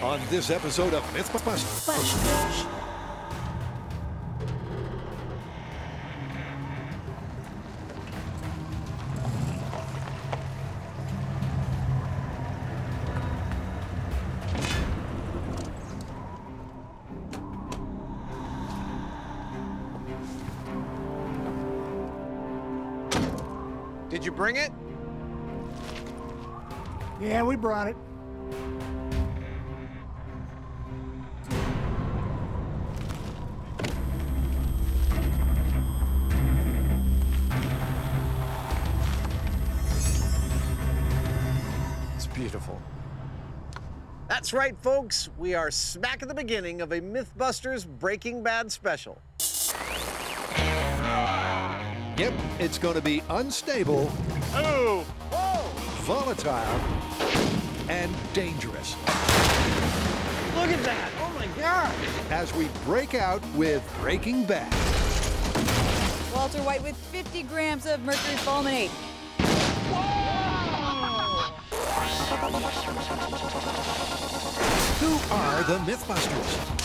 on this episode of MythBusters. Did you bring it? Yeah, we brought it. It's beautiful. That's right, folks. We are smack at the beginning of a MythBusters Breaking Bad special. Yep, it's going to be unstable, volatile, and dangerous. Look at that! Oh my God! As we break out with Breaking Bad. Walter White with 50 grams of mercury fulminate. Who are the MythBusters?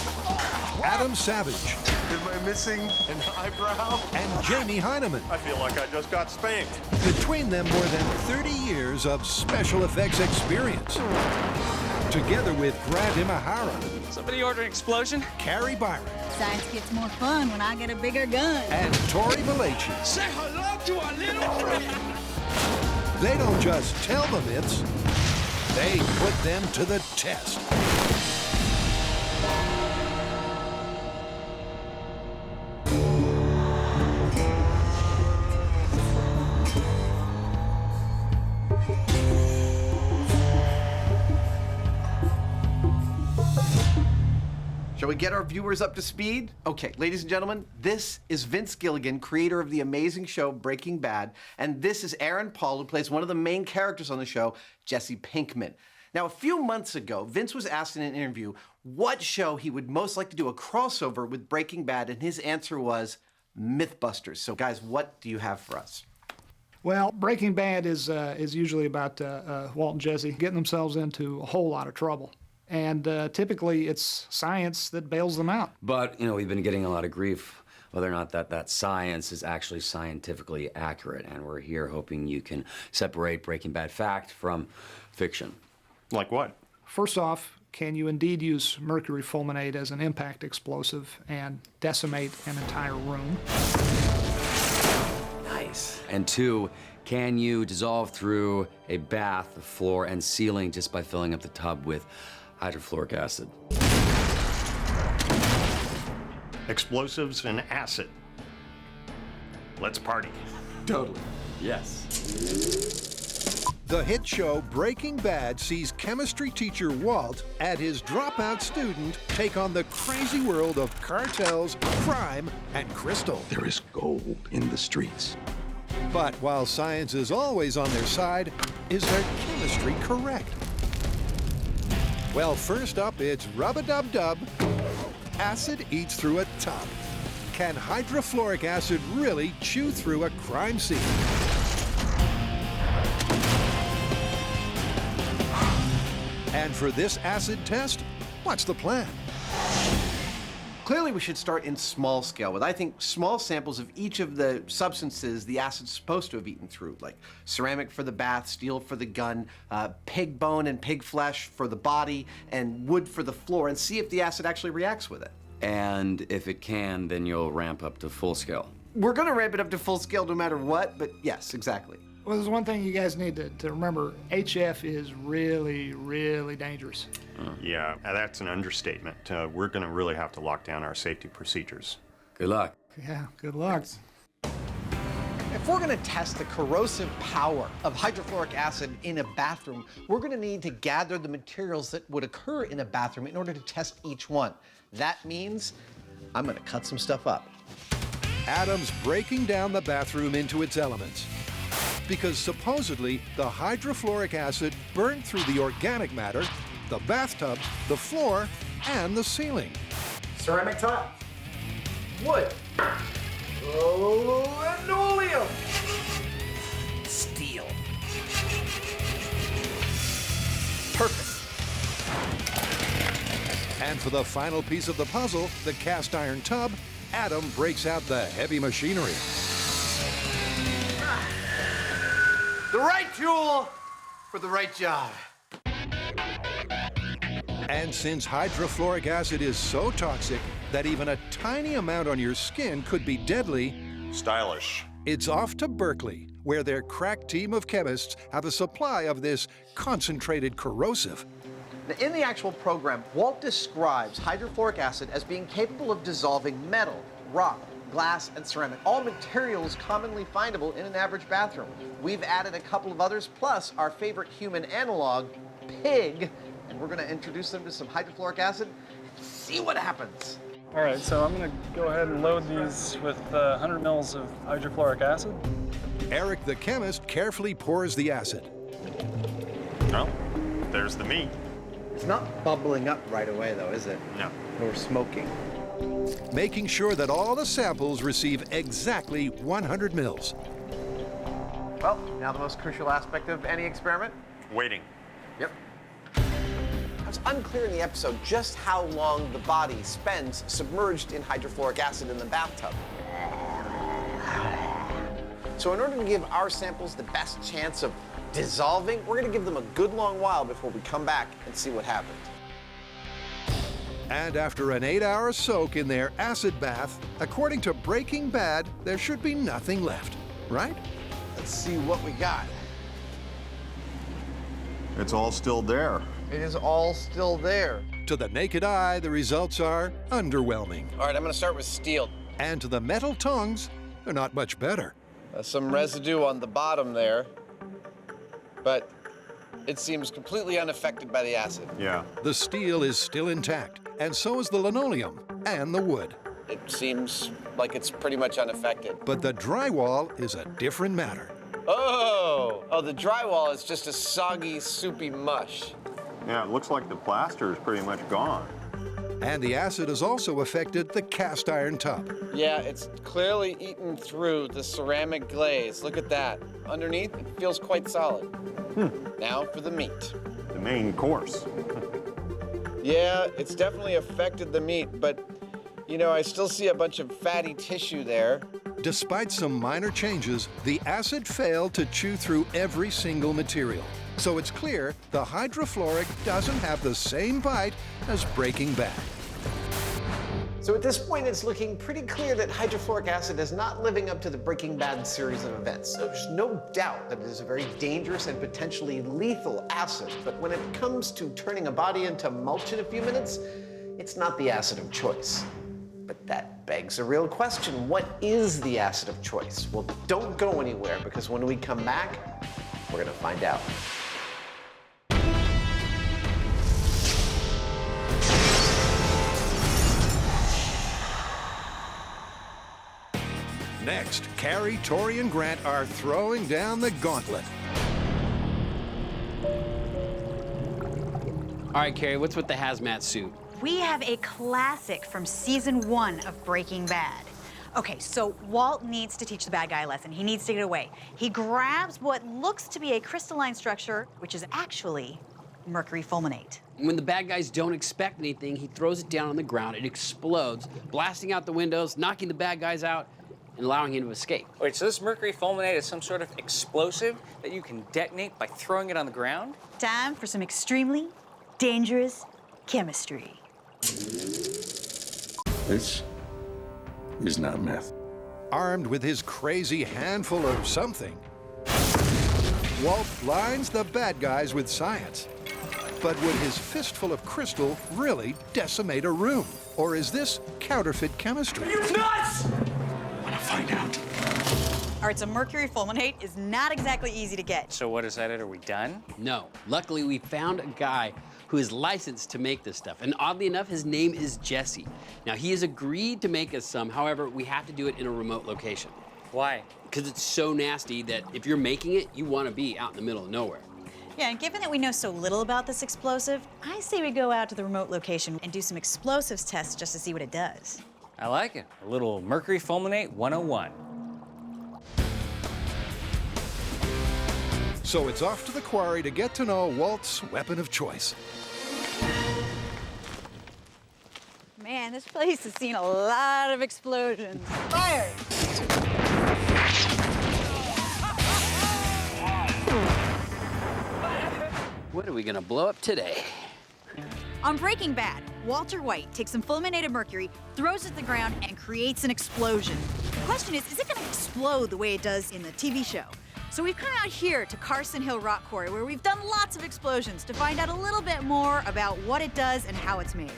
Adam Savage. Am I missing an eyebrow? And Jamie Hyneman. I feel like I just got spanked. Between them, more than 30 years of special effects experience. Together with Grant Imahara. Somebody order an explosion? Carrie Byron. Science gets more fun when I get a bigger gun. And Tori Balaci. Say hello to our little friend! They don't just tell the myths, they put them to the test. Shall we get our viewers up to speed? Okay, ladies and gentlemen, this is Vince Gilligan, creator of the amazing show Breaking Bad, and this is Aaron Paul, who plays one of the main characters on the show, Jesse Pinkman. Now, a few months ago, Vince was asked in an interview what show he would most like to do a crossover with Breaking Bad, and his answer was MythBusters. So, guys, what do you have for us? Well, Breaking Bad is usually about Walt and Jesse getting themselves into a whole lot of trouble. And typically it's science that bails them out. But, you know, we've been getting a lot of grief whether or not that science is actually scientifically accurate. And we're here hoping you can separate Breaking Bad fact from fiction. Like what? First off, can you indeed use mercury fulminate as an impact explosive and decimate an entire room? Nice. And two, can you dissolve through a bath, the floor, and ceiling just by filling up the tub with hydrofluoric acid? Explosives and acid. Let's party. Totally. Yes. The hit show Breaking Bad sees chemistry teacher Walt and his dropout student take on the crazy world of cartels, crime, and crystal. There is gold in the streets. But while science is always on their side, is their chemistry correct? Well, first up, it's rub-a-dub-dub. Acid eats through a tub. Can hydrofluoric acid really chew through a crime scene? And for this acid test, what's the plan? Clearly, we should start in small scale with, I think, small samples of each of the substances the acid's supposed to have eaten through, like ceramic for the bath, steel for the gun, pig bone and pig flesh for the body, and wood for the floor, and see if the acid actually reacts with it. And if it can, then you'll ramp up to full scale. We're gonna ramp it up to full scale no matter what, but yes, exactly. Well, there's one thing you guys need to remember. HF is really, really dangerous. Yeah, that's an understatement. We're going to really have to lock down our safety procedures. Good luck. Yeah, good luck. If we're gonna test the corrosive power of hydrofluoric acid in a bathroom, we're gonna need to gather the materials that would occur in a bathroom in order to test each one. That means I'm gonna cut some stuff up. Adam's breaking down the bathroom into its elements. Because supposedly, the hydrofluoric acid burned through the organic matter, the bathtub, the floor, and the ceiling. Ceramic tile, wood, linoleum, steel. Perfect. And for the final piece of the puzzle, the cast iron tub, Adam breaks out the heavy machinery. The right tool for the right job. And since hydrofluoric acid is so toxic that even a tiny amount on your skin could be deadly, Stylish. it's off to Berkeley, where their crack team of chemists have a supply of this concentrated corrosive. Now, in the actual program, Walt describes hydrofluoric acid as being capable of dissolving metal, rock, glass, and ceramic, all materials commonly findable in an average bathroom. We've added a couple of others, plus our favorite human analog, pig, and we're going to introduce them to some hydrofluoric acid and see what happens. All right, so I'm going to go ahead and load these with 100 mils of hydrofluoric acid. Eric the chemist carefully pours the acid. Well, there's the meat. It's not bubbling up right away, though, is it? No. Or smoking. Making sure that all the samples receive exactly 100 mils. Well, now the most crucial aspect of any experiment. Waiting. Yep. It's unclear in the episode just how long the body spends submerged in hydrofluoric acid in the bathtub. So in order to give our samples the best chance of dissolving, we're going to give them a good long while before we come back and see what happened. And after an 8-hour soak in their acid bath, according to Breaking Bad, there should be nothing left, right? Let's see what we got. It's all still there. It is all still there. To the naked eye, the results are underwhelming. All right, I'm going to start with steel. And to the metal tongues, they're not much better. Some residue on the bottom there, but it seems completely unaffected by the acid. Yeah. The steel is still intact, and so is the linoleum and the wood. It seems like it's pretty much unaffected. But the drywall is a different matter. Oh, the drywall is just a soggy, soupy mush. Yeah, it looks like the plaster is pretty much gone. And the acid has also affected the cast iron tub. Yeah, it's clearly eaten through the ceramic glaze. Look at that. Underneath, it feels quite solid. Now for the meat. The main course. Yeah, it's definitely affected the meat, but, you know, I still see a bunch of fatty tissue there. Despite some minor changes, the acid failed to chew through every single material. So it's clear the hydrofluoric doesn't have the same bite as Breaking Bad. So at this point, it's looking pretty clear that hydrofluoric acid is not living up to the Breaking Bad series of events. There's no doubt that it is a very dangerous and potentially lethal acid, but when it comes to turning a body into mulch in a few minutes, it's not the acid of choice. But that begs a real question. What is the acid of choice? Well, don't go anywhere, because when we come back, we're gonna find out. Next, Carrie, Tori, and Grant are throwing down the gauntlet. All right, Carrie, what's with the hazmat suit? We have a classic from season 1 of Breaking Bad. Okay, so Walt needs to teach the bad guy a lesson. He needs to get away. He grabs what looks to be a crystalline structure, which is actually mercury fulminate. When the bad guys don't expect anything, he throws it down on the ground. It explodes, blasting out the windows, knocking the bad guys out, and allowing him to escape. Wait, so this mercury fulminate is some sort of explosive that you can detonate by throwing it on the ground? Time for some extremely dangerous chemistry. This is not meth. Armed with his crazy handful of something, Walt blinds the bad guys with science. But would his fistful of crystal really decimate a room? Or is this counterfeit chemistry? You nuts! I want to find out. All right, so mercury fulminate is not exactly easy to get. So what is that? Are we done? No. Luckily, we found a guy who is licensed to make this stuff. And oddly enough, his name is Jesse. Now, he has agreed to make us some. However, we have to do it in a remote location. Why? Because it's so nasty that if you're making it, you want to be out in the middle of nowhere. Yeah, and given that we know so little about this explosive, I say we go out to the remote location and do some explosives tests just to see what it does. I like it. A little mercury fulminate 101. So it's off to the quarry to get to know Walt's weapon of choice. man, this place has seen a lot of explosions. Fire! What are we gonna blow up today? On Breaking Bad, Walter White takes some fulminated mercury, throws it to the ground, and creates an explosion. The question is it gonna explode the way it does in the TV show? So we've come out here to Carson Hill Rock Quarry, where we've done lots of explosions to find out a little bit more about what it does and how it's made.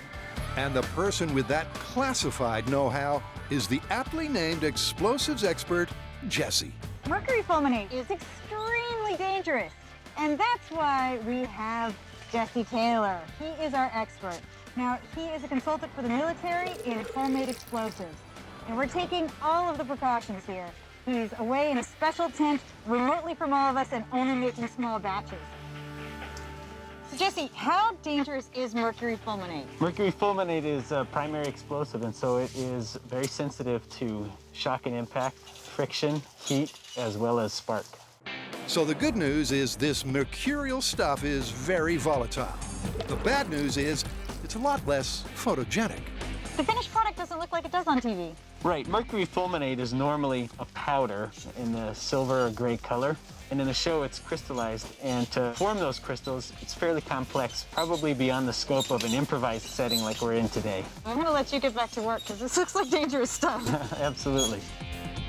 And the person with that classified know-how is the aptly named explosives expert, Jesse. Mercury fulminate is extremely dangerous, and that's why we have Jesse Taylor. He is our expert. Now, he is a consultant for the military in homemade explosives, and we're taking all of the precautions here. He's away in a special tent, remotely from all of us, and only making small batches. So, Jesse, how dangerous is mercury fulminate? Mercury fulminate is a primary explosive, and so it is very sensitive to shock and impact, friction, heat, as well as spark. So the good news is this mercurial stuff is very volatile. The bad news is it's a lot less photogenic. The finished product doesn't look like it does on TV. Right, mercury fulminate is normally a powder in the silver or gray color, and in the show it's crystallized, and to form those crystals, it's fairly complex, probably beyond the scope of an improvised setting like we're in today. I'm gonna let you get back to work, because this looks like dangerous stuff. Absolutely.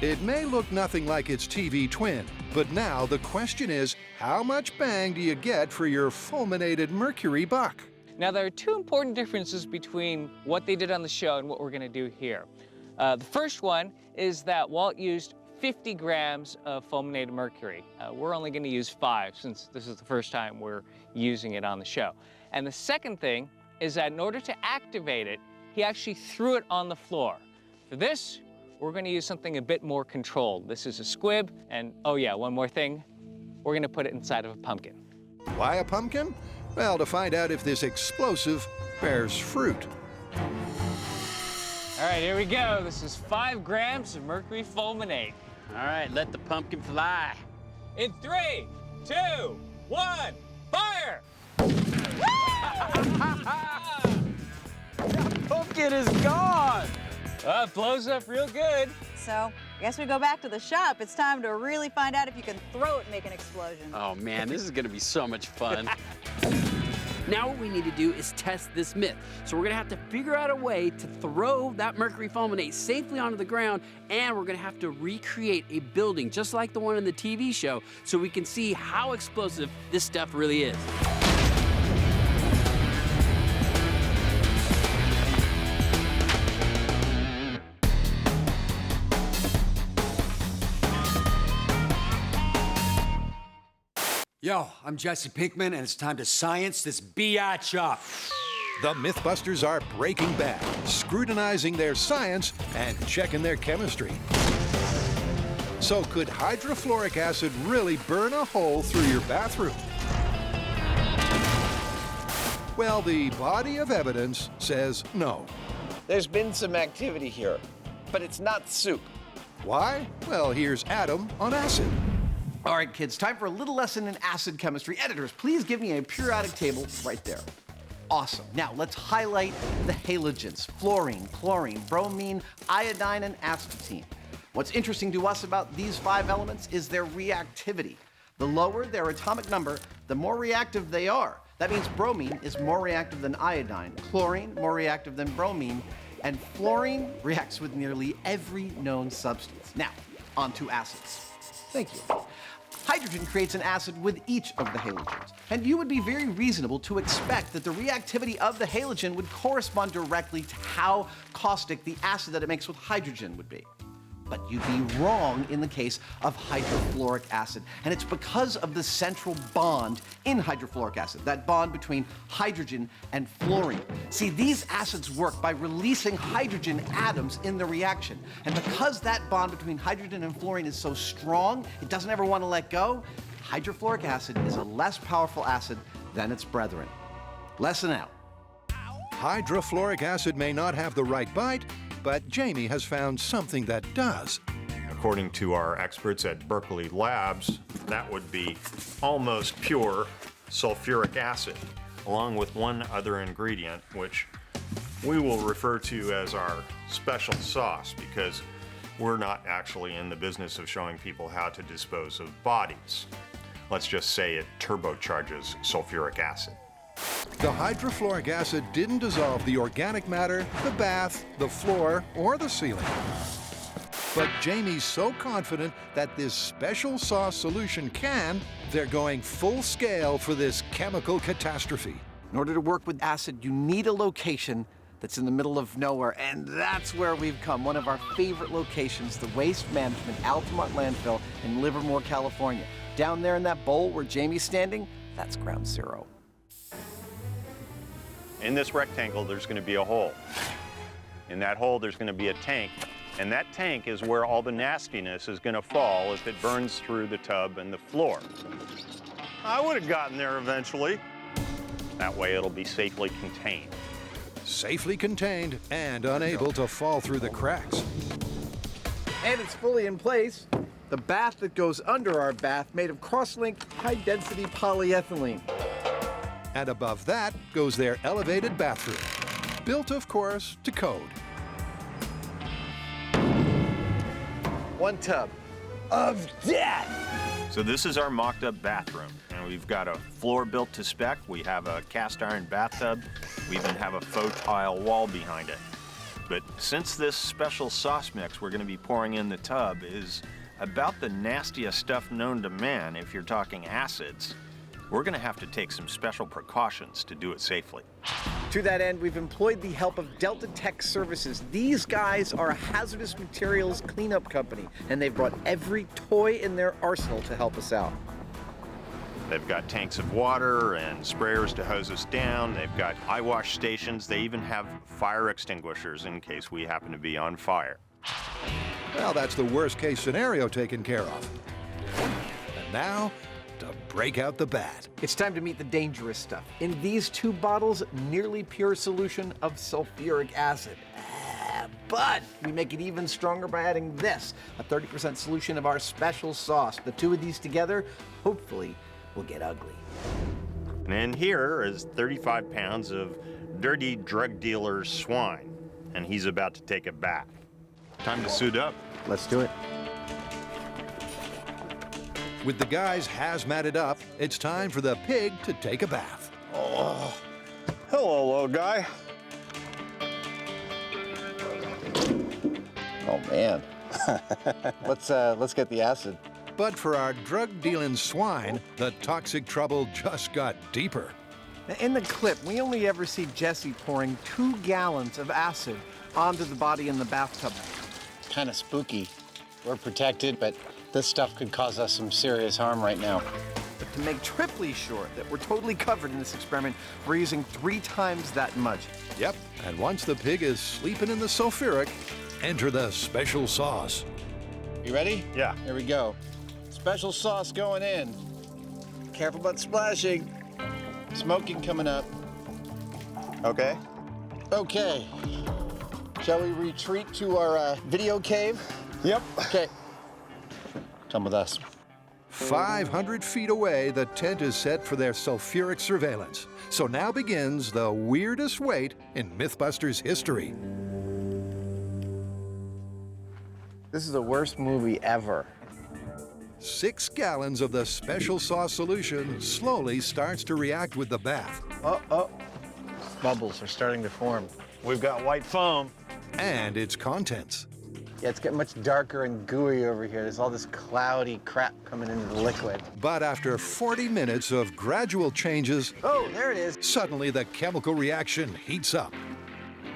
It may look nothing like its TV twin, but now the question is, how much bang do you get for your fulminated mercury buck? Now, there are two important differences between what they did on the show and what we're going to do here. The first one is that Walt used 50 grams of fulminated mercury. We're only going to use 5 since this is the first time we're using it on the show. And the second thing is that in order to activate it, he actually threw it on the floor. For this, we're going to use something a bit more controlled. This is a squib, and oh yeah, one more thing. We're going to put it inside of a pumpkin. Why a pumpkin? Well, to find out if this explosive bears fruit. All right, here we go. This is 5 grams of mercury fulminate. All right, let the pumpkin fly. In 3, 2, 1, fire! That pumpkin is gone! Well, it blows up real good. So, I guess we go back to the shop. It's time to really find out if you can throw it and make an explosion. Oh man, this is gonna be so much fun. Now what we need to do is test this myth. So we're gonna have to figure out a way to throw that mercury fulminate safely onto the ground, and we're gonna have to recreate a building just like the one in the TV show so we can see how explosive this stuff really is. Yo, I'm Jesse Pinkman, and it's time to science this biatch up. The MythBusters are Breaking Bad, scrutinizing their science and checking their chemistry. So could hydrofluoric acid really burn a hole through your bathroom? Well, the body of evidence says no. There's been some activity here, but it's not soup. Why? Well, here's Adam on acid. All right, kids, time for a little lesson in acid chemistry. Editors, please give me a periodic table right there. Awesome. Now, let's highlight the halogens: fluorine, chlorine, bromine, iodine, and aspartame. What's interesting to us about these 5 elements is their reactivity. The lower their atomic number, the more reactive they are. That means bromine is more reactive than iodine, chlorine more reactive than bromine, and fluorine reacts with nearly every known substance. Now, on to acids. Thank you. Hydrogen creates an acid with each of the halogens, and you would be very reasonable to expect that the reactivity of the halogen would correspond directly to how caustic the acid that it makes with hydrogen would be. But you'd be wrong in the case of hydrofluoric acid, and it's because of the central bond in hydrofluoric acid, that bond between hydrogen and fluorine. See, these acids work by releasing hydrogen atoms in the reaction, and because that bond between hydrogen and fluorine is so strong, it doesn't ever want to let go, hydrofluoric acid is a less powerful acid than its brethren. Lesson out. Hydrofluoric acid may not have the right bite, but Jamie has found something that does. According to our experts at Berkeley Labs, that would be almost pure sulfuric acid, along with one other ingredient, which we will refer to as our special sauce because we're not actually in the business of showing people how to dispose of bodies. Let's just say it turbocharges sulfuric acid. The hydrofluoric acid didn't dissolve the organic matter, the bath, the floor, or the ceiling. But Jamie's so confident that this special sauce solution can, they're going full scale for this chemical catastrophe. In order to work with acid, you need a location that's in the middle of nowhere, and that's where we've come. One of our favorite locations, the Waste Management Altamont Landfill in Livermore, California. Down there in that bowl where Jamie's standing, that's ground zero. In this rectangle, there's going to be a hole. In that hole, there's going to be a tank, and that tank is where all the nastiness is going to fall if it burns through the tub and the floor. I would have gotten there eventually. That way, it'll be safely contained. Safely contained and unable to fall through the cracks. And it's fully in place. The bath that goes under our bath made of cross-linked high-density polyethylene. And above that goes their elevated bathroom, built, of course, to code. One tub of death. So this is our mocked-up bathroom, and we've got a floor built to spec. We have a cast-iron bathtub. We even have a faux tile wall behind it. But since this special sauce mix we're going to be pouring in the tub is about the nastiest stuff known to man, if you're talking acids, we're going to have to take some special precautions to do it safely. To that end, we've employed the help of Delta Tech Services. These guys are a hazardous materials cleanup company, and they've brought every toy in their arsenal to help us out. They've got tanks of water and sprayers to hose us down. They've got eye wash stations. They even have fire extinguishers in case we happen to be on fire. Well, that's the worst case scenario taken care of. And now, to break out the bad. It's time to meet the dangerous stuff. In these two bottles, nearly pure solution of sulfuric acid. But we make it even stronger by adding this, a 30% solution of our special sauce. The two of these together, hopefully, will get ugly. And in here is 35 pounds of dirty drug dealer's swine, and he's about to take a bath. Time to suit up. Let's do it. With the guys hazmated up, it's time for the pig to take a bath. Oh, hello, little guy. Oh, man. Let's get the acid. But for our drug-dealing swine, the toxic trouble just got deeper. In the clip, we only ever see Jesse pouring 2 gallons of acid onto the body in the bathtub. Kind of spooky. We're protected, but this stuff could cause us some serious harm right now. But to make triply sure that we're totally covered in this experiment, we're using 3 times that much. Yep, and once the pig is sleeping in the sulfuric, enter the special sauce. You ready? Yeah. Here we go. Special sauce going in. Careful about splashing. Smoking coming up. Okay. Okay. Shall we retreat to our video cave? Yep. Okay. Come with us. 500 feet away, the tent is set for their sulfuric surveillance. So now begins the weirdest wait in MythBusters history. This is the worst movie ever. 6 gallons of the special sauce solution slowly starts to react with the bath. Bubbles are starting to form. We've got white foam. And its contents. Yeah, it's getting much darker and gooey over here. There's all this cloudy crap coming into the liquid. But after 40 minutes of gradual changes, oh, there it is. Suddenly the chemical reaction heats up.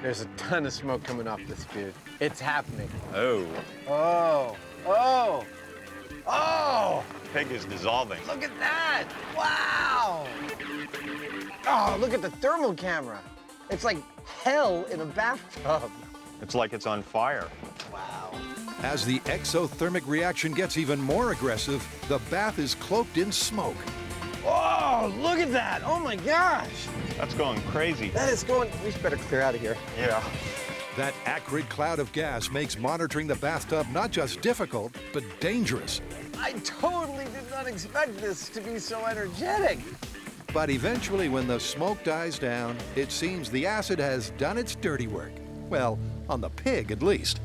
There's a ton of smoke coming off this dude. It's happening. Oh. Oh. Oh. Oh! Pig is dissolving. Look at that! Wow! Oh, look at the thermal camera. It's like hell in a bathtub. It's like it's on fire. Wow. As the exothermic reaction gets even more aggressive, the bath is cloaked in smoke. Oh, look at that! Oh my gosh! That's going crazy. That is going... We better clear out of here. Yeah. That acrid cloud of gas makes monitoring the bathtub not just difficult, but dangerous. I totally did not expect this to be so energetic. But eventually, when the smoke dies down, it seems the acid has done its dirty work. Well, on the pig at least.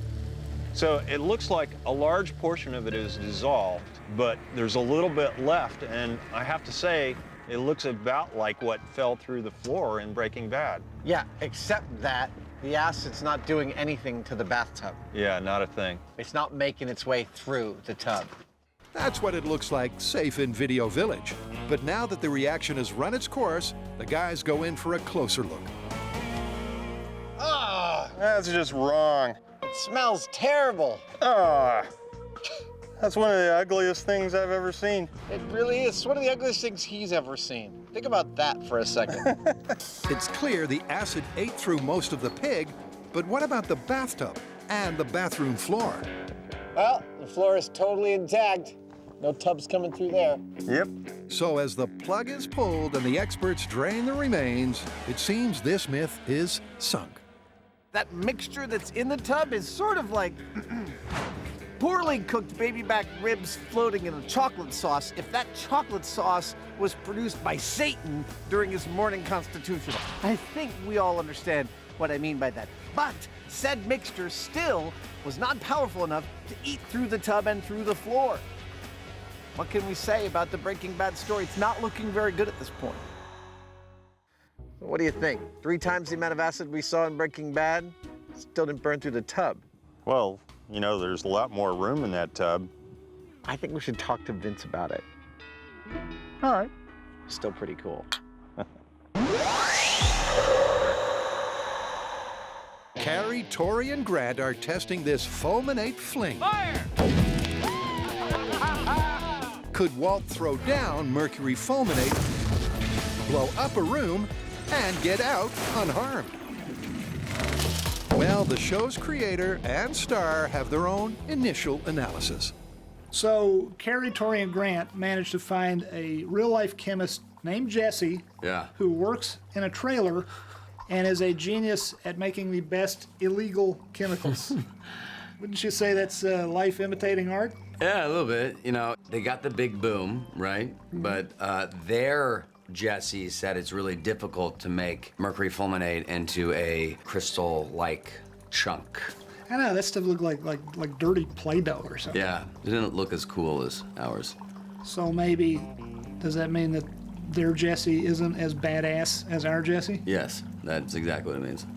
So it looks like a large portion of it is dissolved, but there's a little bit left, and I have to say, it looks about like what fell through the floor in Breaking Bad. Yeah, except that the acid's not doing anything to the bathtub. Yeah, not a thing. It's not making its way through the tub. That's what it looks like safe in Video Village. But now that the reaction has run its course, the guys go in for a closer look. Ah, That's just wrong. it smells terrible. Ah, that's one of the ugliest things I've ever seen. It really is. It's one of the ugliest things he's ever seen. Think about that for a second. It's clear the acid ate through most of the pig, but what about the bathtub and the bathroom floor? Well, the floor is totally intact. No tubs coming through there. Yep. So as the plug is pulled and the experts drain the remains, it seems this myth is sunk. That mixture that's in the tub is sort of like poorly cooked baby back ribs floating in a chocolate sauce if that chocolate sauce was produced by Satan during his morning constitutional. I think we all understand what I mean by that. But said mixture still was not powerful enough to eat through the tub and through the floor. What can we say about the Breaking Bad story? It's not looking very good at this point. What do you think? 3 times the amount of acid we saw in Breaking Bad still didn't burn through the tub. Well, you know, there's a lot more room in that tub. I think we should talk to Vince about it. All right. Still pretty cool. Carrie, Tori, and Grant are testing this fulminate fling. Fire! Could Walt throw down Mercury fulminate, blow up a room, and get out unharmed? Well, the show's creator and star have their own initial analysis. So Carrie, Tori, and Grant managed to find a real-life chemist named Jesse who works in a trailer and is a genius at making the best illegal chemicals. Wouldn't you say that's life imitating art? Yeah, a little bit. You know, they got the big boom, right? But their Jesse said it's really difficult to make mercury fulminate into a crystal-like chunk. I know, that stuff looked like dirty Play-Doh or something. Yeah, it didn't look as cool as ours. So maybe, does that mean that their Jesse isn't as badass as our Jesse? Yes, that's exactly what it means.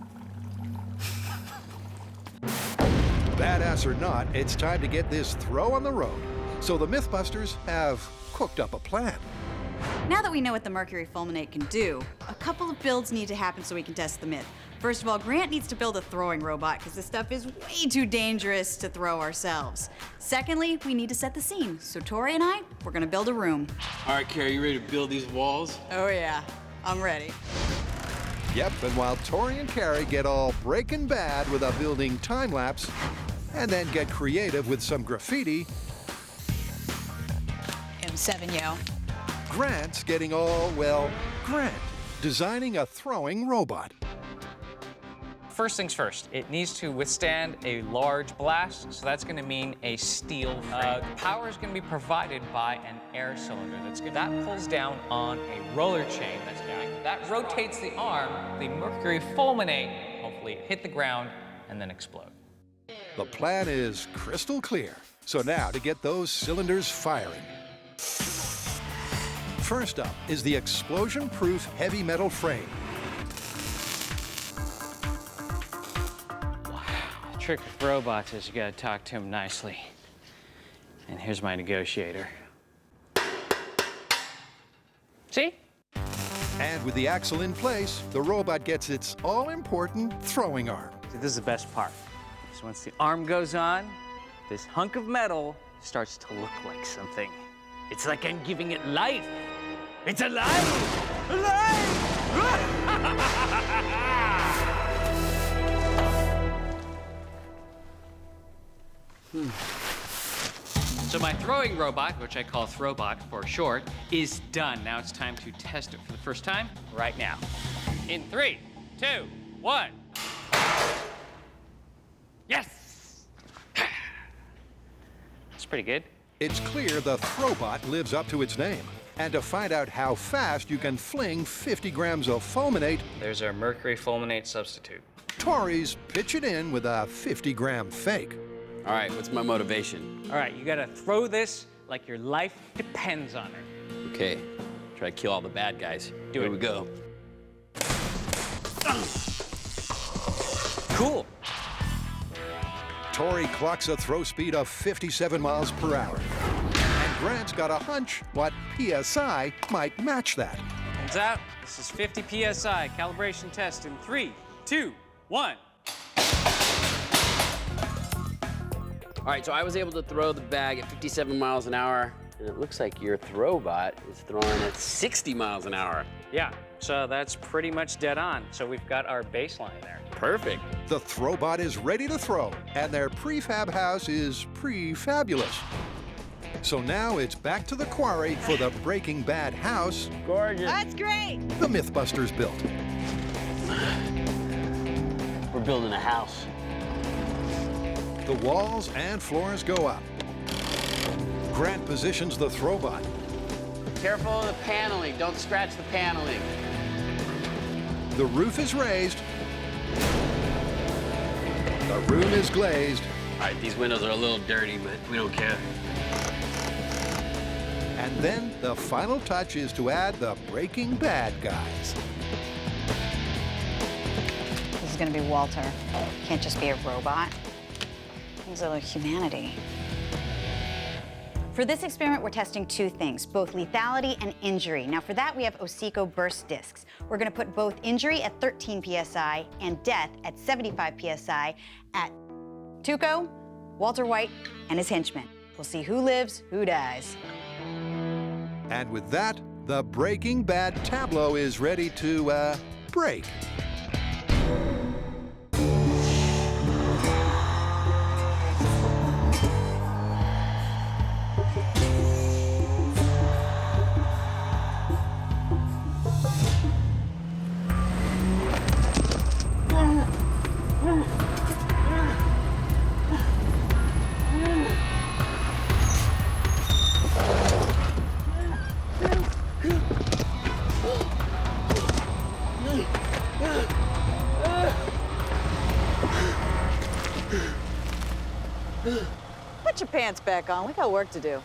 Badass or not, it's time to get this throw on the road. So the MythBusters have cooked up a plan. Now that we know what the mercury fulminate can do, a couple of builds need to happen so we can test the myth. First of all, Grant needs to build a throwing robot because this stuff is way too dangerous to throw ourselves. Secondly, we need to set the scene. So Tori and I, we're gonna build a room. All right, Carrie, you ready to build these walls? Oh yeah, I'm ready. Yep, and while Tori and Carrie get all breaking bad with a building time-lapse, and then get creative with some graffiti, M7, yo. Grant's getting all, well, Grant, designing a throwing robot. First things first, it needs to withstand a large blast, so that's going to mean a steel frame. Power is going to be provided by an air cylinder. That pulls down on a roller chain that rotates the arm, the mercury fulminate, hopefully hit the ground and then explode. The plan is crystal clear. So now to get those cylinders firing. First up is the explosion-proof heavy metal frame. The trick with robots is you gotta talk to them nicely. And here's my negotiator. See? And with the axle in place, the robot gets its all-important throwing arm. See, this is the best part. So once the arm goes on, this hunk of metal starts to look like something. It's like I'm giving it life. It's alive! Alive! So my throwing robot, which I call Throwbot for short, is done. Now it's time to test it for the first time right now. In 3, 2, 1. Yes! That's pretty good. It's clear the Throwbot lives up to its name. And to find out how fast you can fling 50 grams of fulminate, There's our Mercury fulminate substitute. Tori's pitch it in with a 50-gram fake. All right, what's my motivation? All right, you gotta throw this like your life depends on it. Okay, try to kill all the bad guys. Here we go. Cool. Tori clocks a throw speed of 57 miles per hour. And Grant's got a hunch what PSI might match that. Hands out. This is 50 PSI. Calibration test in 3, 2, 1. All right, so I was able to throw the bag at 57 miles an hour, and it looks like your throwbot is throwing at 60 miles an hour. Yeah, so that's pretty much dead on. So we've got our baseline there. Perfect. The throwbot is ready to throw, and their prefab house is pre-fabulous. So now it's back to the quarry for the Breaking Bad house Gorgeous. That's great. the MythBusters built. We're building a house. The walls and floors go up. Grant positions the throwbot. Careful of the paneling. Don't scratch the paneling. The roof is raised. The room is glazed. All right, these windows are a little dirty, but we don't care. And then the final touch is to add the Breaking Bad guys. This is gonna be Walter. Can't just be a robot. Needs a little humanity. For this experiment, we're testing two things, both lethality and injury. Now for that, we have Osico burst discs. We're gonna put both injury at 13 PSI and death at 75 PSI at Tuco, Walter White, and his henchmen. We'll see who lives, who dies. And with that, the Breaking Bad tableau is ready to, break. Put your pants back on. We got work to do.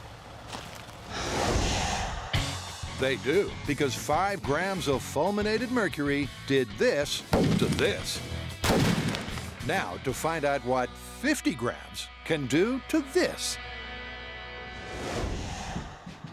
They do, because 5 grams of fulminated mercury did this to this. Now, to find out what 50 grams can do to this.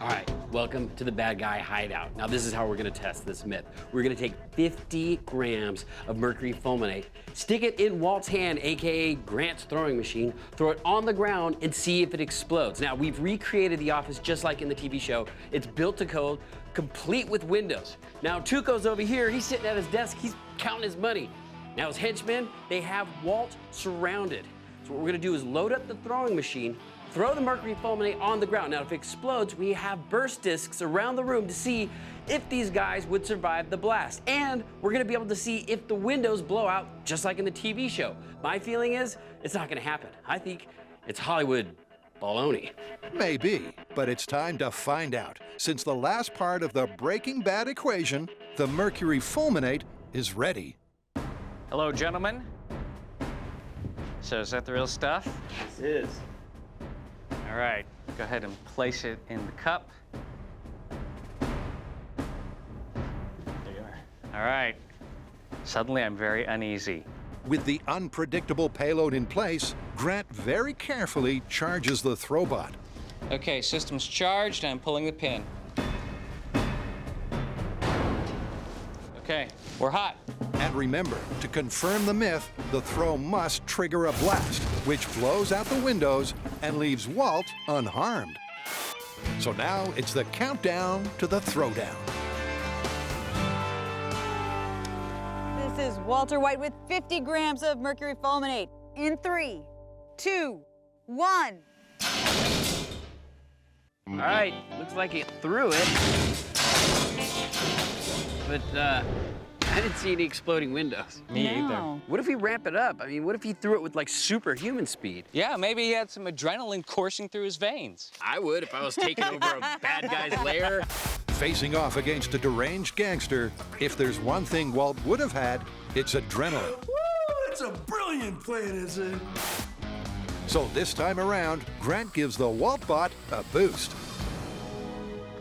All right, welcome to the bad guy hideout. Now this is how we're gonna test this myth. We're gonna take 50 grams of mercury fulminate, stick it in Walt's hand, AKA Grant's throwing machine, throw it on the ground and see if it explodes. Now we've recreated the office just like in the TV show. It's built to code, complete with windows. Now Tuco's over here, he's sitting at his desk, he's counting his money. Now his henchmen, they have Walt surrounded. So what we're gonna do is load up the throwing machine, throw the mercury fulminate on the ground. Now, if it explodes, we have burst discs around the room to see if these guys would survive the blast. And we're gonna be able to see if the windows blow out, just like in the TV show. My feeling is, it's not gonna happen. I think it's Hollywood baloney. Maybe, but it's time to find out. Since the last part of the Breaking Bad equation, the mercury fulminate is ready. Hello, gentlemen. So is that the real stuff? This is. All right, go ahead and place it in the cup. There you are. All right. Suddenly, I'm very uneasy. With the unpredictable payload in place, Grant very carefully charges the throwbot. Okay, system's charged. I'm pulling the pin. Okay, we're hot. And remember, to confirm the myth, the throw must trigger a blast, which blows out the windows and leaves Walt unharmed. So now it's the countdown to the throwdown. This is Walter White with 50 grams of mercury fulminate. In 3, 2, 1. All right, looks like it threw it. But I didn't see any exploding windows. Me either. What if we ramp it up? I mean, what if he threw it with like superhuman speed? Yeah, maybe he had some adrenaline coursing through his veins. I would if I was taking over a bad guy's lair. Facing off against a deranged gangster, if there's one thing Walt would have had, it's adrenaline. Woo! It's a brilliant plan, isn't it? So this time around, Grant gives the WaltBot a boost.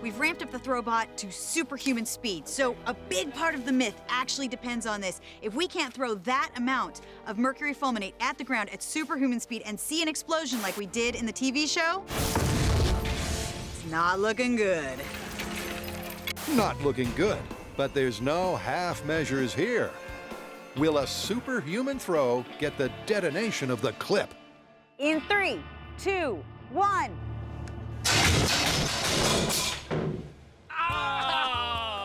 We've ramped up the throwbot to superhuman speed, so a big part of the myth actually depends on this. If we can't throw that amount of mercury fulminate at the ground at superhuman speed and see an explosion like we did in the TV show, it's not looking good. Not looking good, but there's no half measures here. Will a superhuman throw get the detonation of the clip? In 3, 2, 1.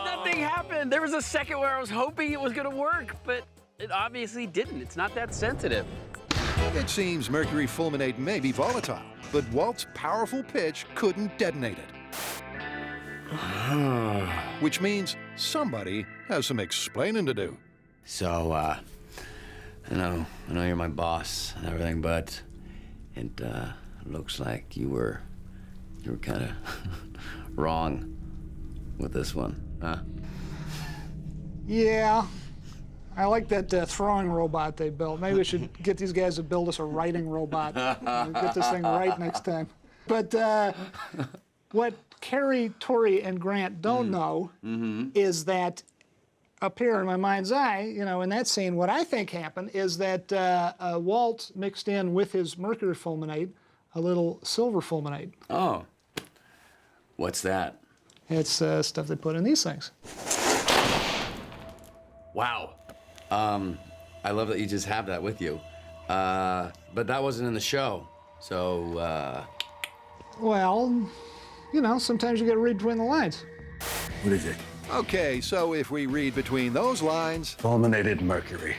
Nothing happened. There was a second where I was hoping it was gonna work, but it obviously didn't. It's not that sensitive. It seems mercury fulminate may be volatile, but Walt's powerful pitch couldn't detonate it. Which means somebody has some explaining to do. So, I know you're my boss and everything, but it looks like you were kind of wrong with this one, huh? Yeah. I like that throwing robot they built. Maybe we should get these guys to build us a writing robot. We'll get this thing right next time. But what Carrie, Tori, and Grant don't know is that up here in my mind's eye, you know, in that scene, what I think happened is that Walt mixed in with his mercury fulminate a little silver fulminate. Oh. What's that? It's stuff they put in these things. Wow. I love that you just have that with you. But that wasn't in the show, so, Well, you know, sometimes you gotta read between the lines. What is it? Okay, so if we read between those lines... Fulminated mercury.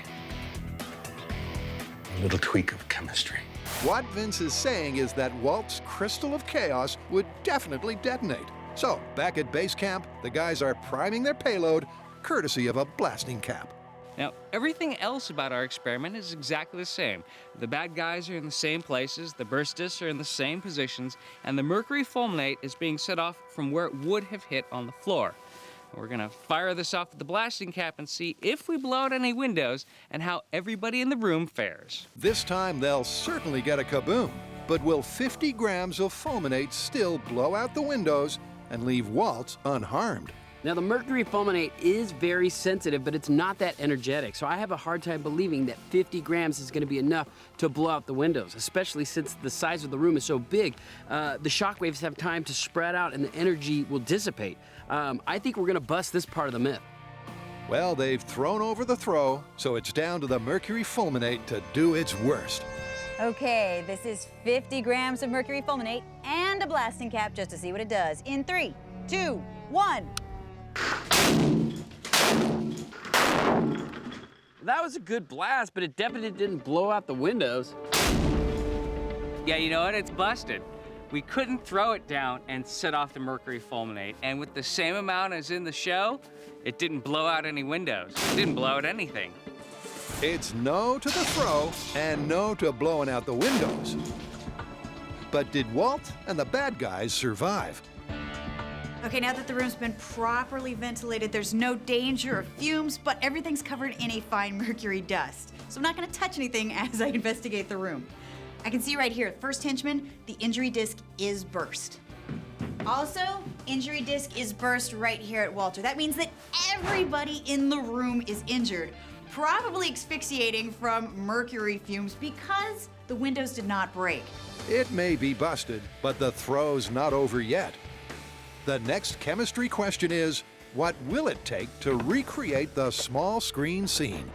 A little tweak of chemistry. What Vince is saying is that Walt's crystal of chaos would definitely detonate. So, back at base camp, the guys are priming their payload, courtesy of a blasting cap. Now, everything else about our experiment is exactly the same. The bad guys are in the same places, the burstists are in the same positions, and the mercury fulminate is being set off from where it would have hit on the floor. We're gonna fire this off with the blasting cap and see if we blow out any windows and how everybody in the room fares. This time they'll certainly get a kaboom, but will 50 grams of fulminate still blow out the windows and leave Walt unharmed? Now, the mercury fulminate is very sensitive, but it's not that energetic, so I have a hard time believing that 50 grams is going to be enough to blow out the windows, especially since the size of the room is so big. The shock waves have time to spread out and the energy will dissipate. I think we're going to bust this part of the myth. Well, they've thrown over the throw, so it's down to the mercury fulminate to do its worst. Okay, this is 50 grams of mercury fulminate and a blasting cap just to see what it does. In 3, 2, 1. That was a good blast, but it definitely didn't blow out the windows. Yeah, you know what? It's busted. We couldn't throw it down and set off the mercury fulminate, and with the same amount as in the show, it didn't blow out any windows. It didn't blow out anything. It's no to the throw and no to blowing out the windows. But did Walt and the bad guys survive? Okay, now that the room's been properly ventilated, there's no danger of fumes, but everything's covered in a fine mercury dust. So I'm not gonna touch anything as I investigate the room. I can see right here, first henchman, the injury disc is burst. Also, injury disc is burst right here at Walter. That means that everybody in the room is injured, probably asphyxiating from mercury fumes because the windows did not break. It may be busted, but the throw's not over yet. The next chemistry question is, what will it take to recreate the small screen scene?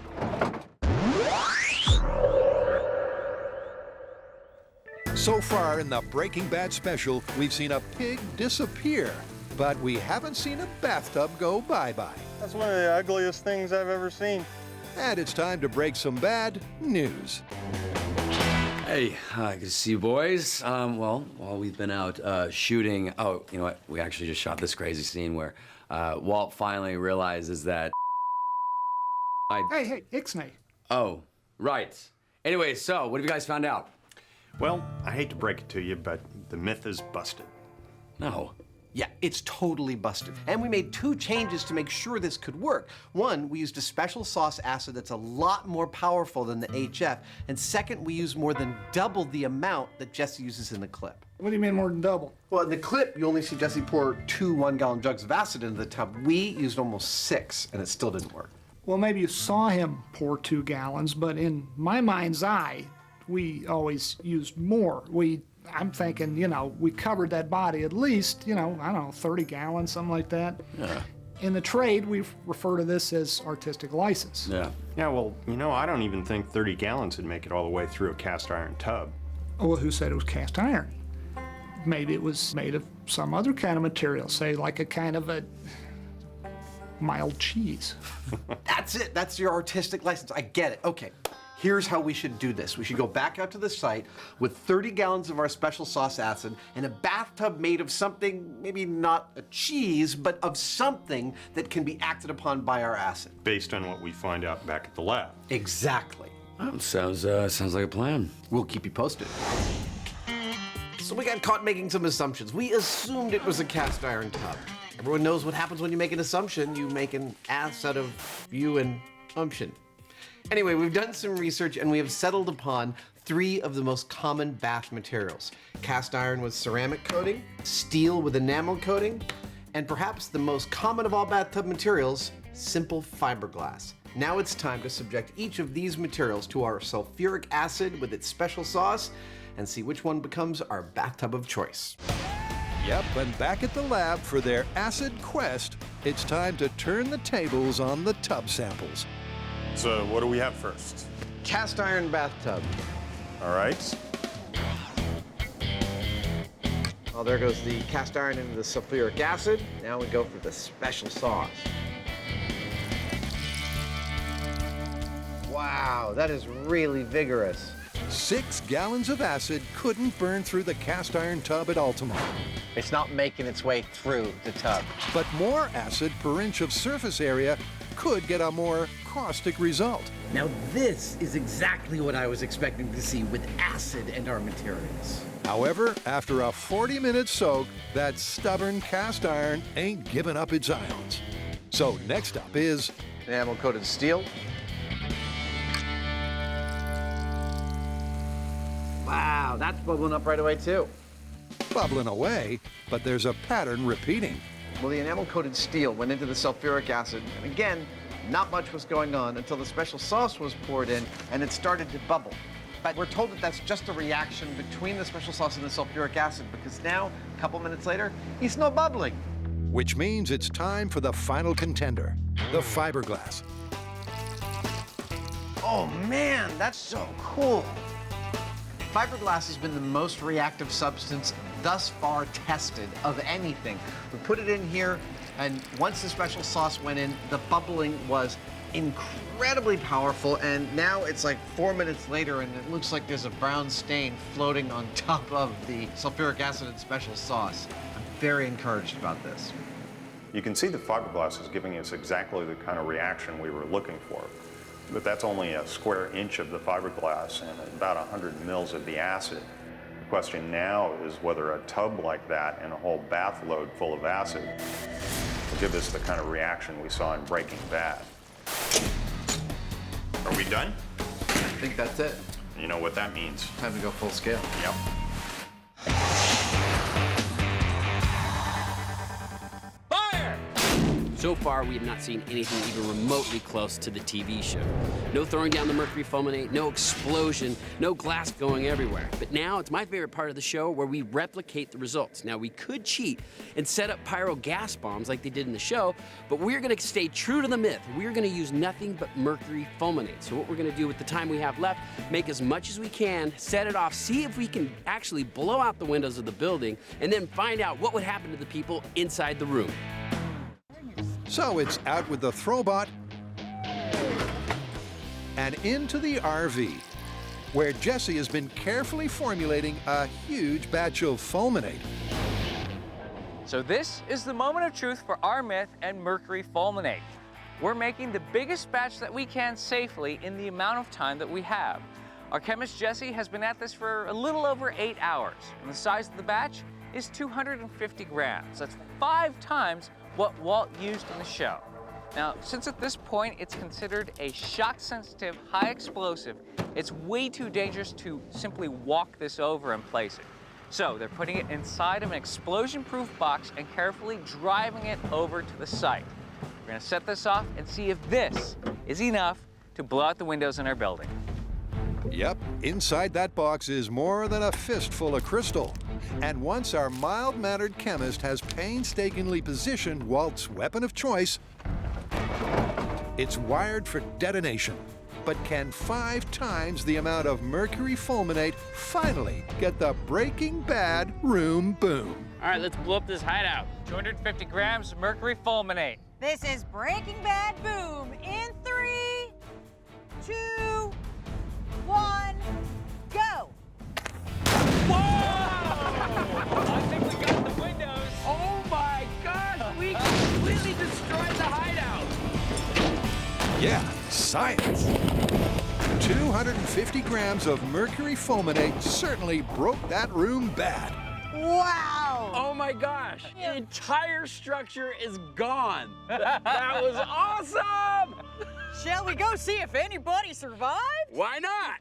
So far in the Breaking Bad special, we've seen a pig disappear, but we haven't seen a bathtub go bye-bye. That's one of the ugliest things I've ever seen. And it's time to break some bad news. Hey, good to see you boys. Well, while we've been out shooting, oh, you know what? We actually just shot this crazy scene where Walt finally realizes that Hey, Ixnay. Oh, right. Anyway, so what have you guys found out? Well, I hate to break it to you, but the myth is busted. No. Yeah, it's totally busted. And we made 2 changes to make sure this could work. One, we used a special sauce acid that's a lot more powerful than the HF. And second, we used more than double the amount that Jesse uses in the clip. What do you mean more than double? Well, in the clip, you only see Jesse pour 2 one-gallon jugs of acid into the tub. We used almost 6, and it still didn't work. Well, maybe you saw him pour 2 gallons, but in my mind's eye, we always used more. I'm thinking, we covered that body at least, I don't know, 30 gallons, something like that. Yeah. In the trade, we refer to this as artistic license. Yeah. Yeah, well, I don't even think 30 gallons would make it all the way through a cast iron tub. Oh, well, who said it was cast iron? Maybe it was made of some other kind of material, say like a kind of a mild cheese. That's it. That's your artistic license. I get it. Okay. Here's how we should do this. We should go back out to the site with 30 gallons of our special sauce acid and a bathtub made of something, maybe not a cheese, but of something that can be acted upon by our acid. Based on what we find out back at the lab. Exactly. Sounds like a plan. We'll keep you posted. So we got caught making some assumptions. We assumed it was a cast iron tub. Everyone knows what happens when you make an assumption. You make an ass out of you and umption. Anyway, we've done some research and we have settled upon 3 of the most common bath materials. Cast iron with ceramic coating, steel with enamel coating, and perhaps the most common of all bathtub materials, simple fiberglass. Now it's time to subject each of these materials to our sulfuric acid with its special sauce and see which one becomes our bathtub of choice. Yep, and back at the lab for their acid quest, it's time to turn the tables on the tub samples. So what do we have first? Cast iron bathtub. All right. Oh, there goes the cast iron into the sulfuric acid. Now we go for the special sauce. Wow, that is really vigorous. 6 gallons of acid couldn't burn through the cast iron tub at Altamont. It's not making its way through the tub. But more acid per inch of surface area could get a more caustic result. Now this is exactly what I was expecting to see with acid and our materials. However, after a 40-minute soak, that stubborn cast iron ain't giving up its ions. So next up is enamel-coated steel. Wow, that's bubbling up right away too. Bubbling away, but there's a pattern repeating. Well, the enamel-coated steel went into the sulfuric acid, and again, not much was going on until the special sauce was poured in and it started to bubble. But we're told that that's just a reaction between the special sauce and the sulfuric acid because now, a couple minutes later, it's no bubbling. Which means it's time for the final contender, the fiberglass. Oh man, that's so cool. Fiberglass has been the most reactive substance thus far tested of anything. We put it in here, and once the special sauce went in, the bubbling was incredibly powerful, and now it's like 4 minutes later, and it looks like there's a brown stain floating on top of the sulfuric acid and special sauce. I'm very encouraged about this. You can see the fiberglass is giving us exactly the kind of reaction we were looking for. But that's only a square inch of the fiberglass and about 100 mils of the acid. The question now is whether a tub like that and a whole bath load full of acid will give us the kind of reaction we saw in Breaking Bad. Are we done? I think that's it. You know what that means. Time to go full scale. Yep. So far, we have not seen anything even remotely close to the TV show. No throwing down the Mercury fulminate, no explosion, no glass going everywhere. But now it's my favorite part of the show where we replicate the results. Now, we could cheat and set up pyro gas bombs like they did in the show, but we're gonna stay true to the myth. We're gonna use nothing but Mercury fulminate. So what we're gonna do with the time we have left, make as much as we can, set it off, see if we can actually blow out the windows of the building, and then find out what would happen to the people inside the room. So it's out with the throwbot and into the RV, where Jesse has been carefully formulating a huge batch of fulminate. So this is the moment of truth for our myth and Mercury fulminate. We're making the biggest batch that we can safely in the amount of time that we have. Our chemist Jesse has been at this for a little over 8 hours, and the size of the batch is 250 grams. That's 5 times what Walt used in the show. Now, since at this point it's considered a shock-sensitive, high explosive, it's way too dangerous to simply walk this over and place it. So they're putting it inside of an explosion-proof box and carefully driving it over to the site. We're gonna set this off and see if this is enough to blow out the windows in our building. Yep, inside that box is more than a fistful of crystal. And once our mild-mannered chemist has painstakingly positioned Walt's weapon of choice, it's wired for detonation. But can 5 times the amount of mercury fulminate finally get the Breaking Bad room boom? All right, let's blow up this hideout. 250 grams of mercury fulminate. This is Breaking Bad Boom in 3, 2, 1, go! Whoa! I think we got the windows. Oh my gosh, we completely destroyed the hideout. Yeah, science. 250 grams of mercury fulminate certainly broke that room bad. Wow! Oh my gosh, the entire structure is gone. That was awesome! Shall we go see if anybody survived? Why not?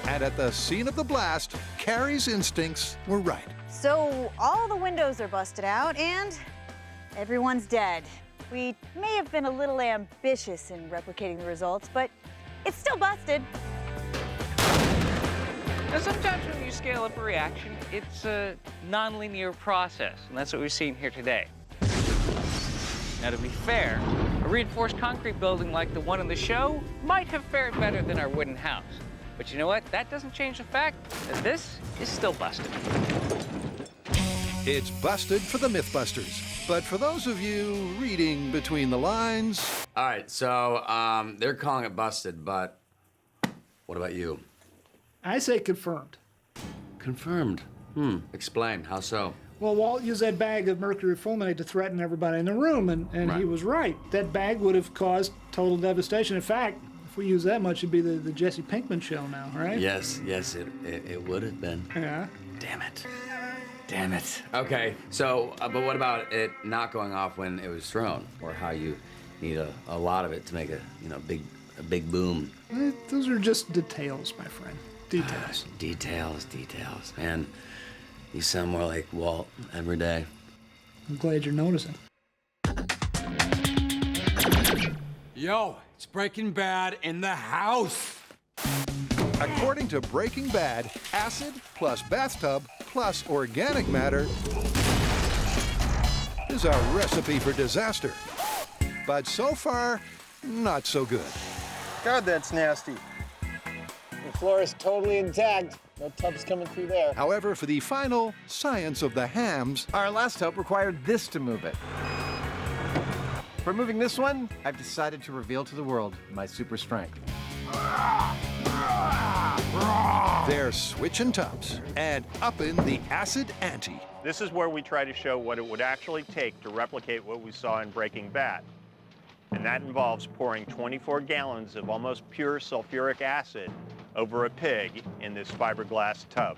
And at the scene of the blast, Carrie's instincts were right. So all the windows are busted out and everyone's dead. We may have been a little ambitious in replicating the results, but it's still busted. Now, sometimes when you scale up a reaction, it's a non-linear process, and that's what we've seen here today. Now, to be fair, a reinforced concrete building like the one in the show might have fared better than our wooden house. But you know what? That doesn't change the fact that this is still busted. It's busted for the MythBusters. But for those of you reading between the lines... All right, so they're calling it busted, but what about you? I say confirmed. Confirmed. Explain. How so? Well, Walt used that bag of mercury fulminate to threaten everybody in the room, and Right. he was right. That bag would have caused total devastation. In fact, if we use that much, it'd be the Jesse Pinkman show now, right? Yes, it would have been. Yeah. Damn it. Damn it. Okay, so, but what about it not going off when it was thrown? Or how you need a lot of it to make a big boom? Those are just details, my friend. Details. Details. Man, you sound more like Walt every day. I'm glad you're noticing. Yo, it's Breaking Bad in the house. According to Breaking Bad, acid plus bathtub plus organic matter is a recipe for disaster. But so far, not so good. God, that's nasty. The floor is totally intact. No tubs coming through there. However, for the final science of the hams, Our last tub required this to move it. For moving this one, I've decided to reveal to the world my super strength. they're switching tubs and upping the acid ante. This is where we try to show what it would actually take to replicate what we saw in Breaking Bad. And that involves pouring 24 gallons of almost pure sulfuric acid over a pig in this fiberglass tub.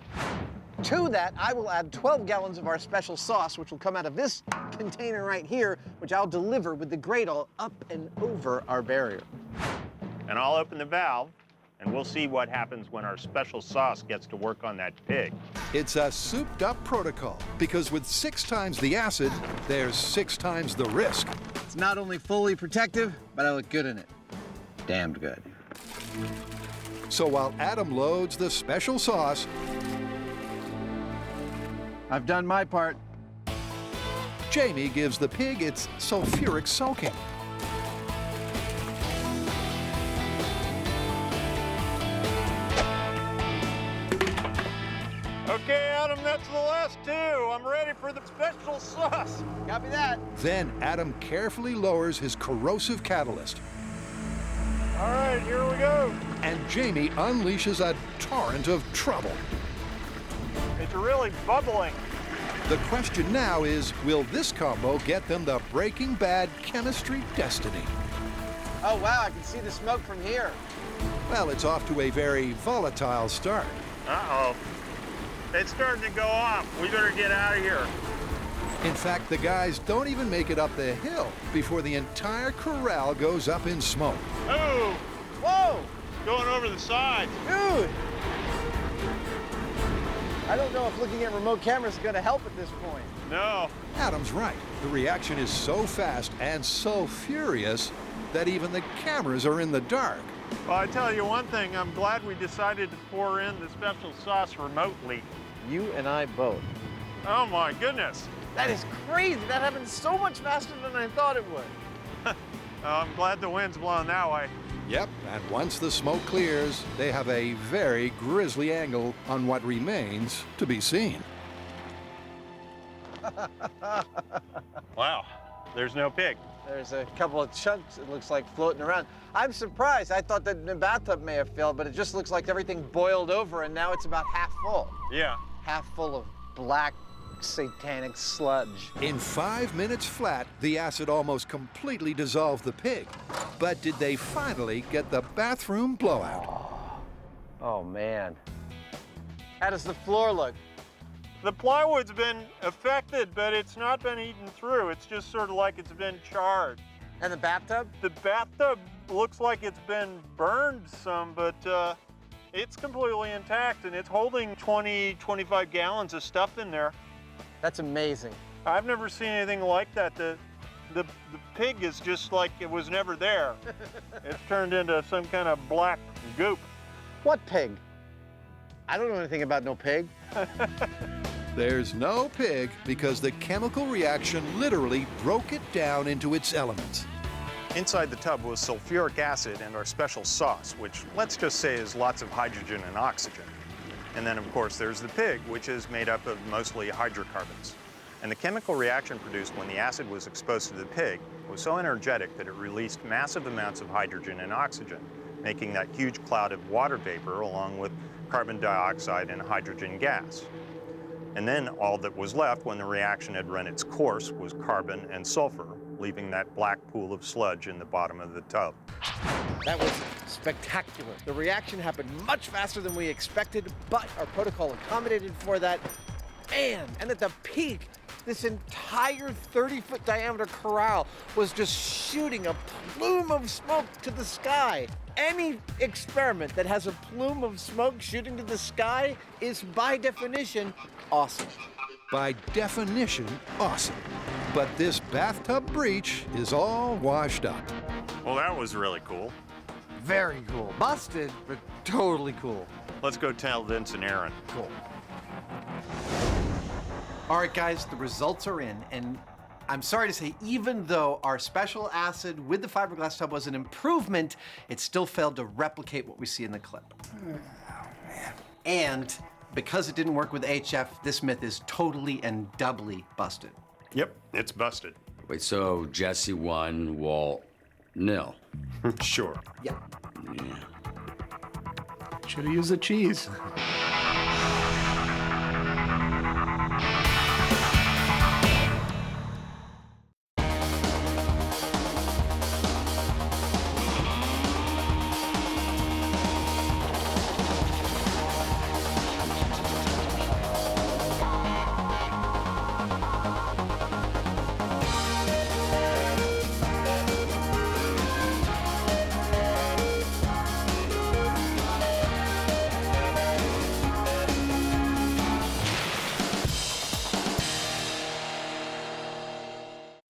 To that, I will add 12 gallons of our special sauce, which will come out of this container right here, which I'll deliver with the Gradle up and over our barrier. And I'll open the valve, and we'll see what happens when our special sauce gets to work on that pig. It's a souped-up protocol, because with 6 times the acid, there's 6 times the risk. It's not only fully protective, but I look good in it. Damned good. So while Adam loads the special sauce, I've done my part. Jamie gives the pig its sulfuric soaking. Okay, Adam, that's the last 2. I'm ready for the special sauce. Copy that. Then Adam carefully lowers his corrosive catalyst. All right, here we go. And Jamie unleashes a torrent of trouble. It are really bubbling. The question now is, will this combo get them the Breaking Bad chemistry destiny? Oh, wow, I can see the smoke from here. Well, it's off to a very volatile start. Uh-oh. It's starting to go off. We better get out of here. In fact, the guys don't even make it up the hill before the entire corral goes up in smoke. Oh! Whoa! Going over the side. Dude! I don't know if looking at remote cameras is going to help at this point. No. Adam's right. The reaction is so fast and so furious that even the cameras are in the dark. Well, I tell you one thing, I'm glad we decided to pour in the special sauce remotely. You and I both. Oh my goodness. That is crazy. That happened so much faster than I thought it would. I'm glad the wind's blowing that way. Yep, and once the smoke clears, they have a very grisly angle on what remains to be seen. Wow, there's no pig. There's a couple of chunks, it looks like, floating around. I'm surprised. I thought that the bathtub may have filled, but it just looks like everything boiled over, and now it's about half full. Yeah. Half full of black, satanic sludge. In 5 minutes flat, the acid almost completely dissolved the pig. But did they finally get the bathroom blowout? Oh, man. How does the floor look? The plywood's been affected, but it's not been eaten through. It's just sort of like it's been charred. And the bathtub? The bathtub looks like it's been burned some, but it's completely intact, and it's holding 20, 25 gallons of stuff in there. That's amazing. I've never seen anything like that. The pig is just like it was never there. It's turned into some kind of black goop. What pig? I don't know anything about no pig. There's no pig because the chemical reaction literally broke it down into its elements. Inside the tub was sulfuric acid and our special sauce, which let's just say is lots of hydrogen and oxygen. And then, of course, there's the pig, which is made up of mostly hydrocarbons. And the chemical reaction produced when the acid was exposed to the pig was so energetic that it released massive amounts of hydrogen and oxygen, making that huge cloud of water vapor along with carbon dioxide and hydrogen gas. And then all that was left when the reaction had run its course was carbon and sulfur, leaving that black pool of sludge in the bottom of the tub. That was spectacular. The reaction happened much faster than we expected, but our protocol accommodated for that. And at the peak, this entire 30-foot diameter corral was just shooting a plume of smoke to the sky. Any experiment that has a plume of smoke shooting to the sky is, by definition, awesome. By definition, awesome. But this bathtub breach is all washed up. Well, that was really cool. Very cool. Busted, but totally cool. Let's go tell Vince and Aaron. Cool. All right, guys, the results are in, and I'm sorry to say, even though our special acid with the fiberglass tub was an improvement, it still failed to replicate what we see in the clip. Oh, man. And because it didn't work with HF, this myth is totally and doubly busted. Yep, it's busted. Wait, so Jesse won, Walt nil? Sure. Yeah. Should have used the cheese.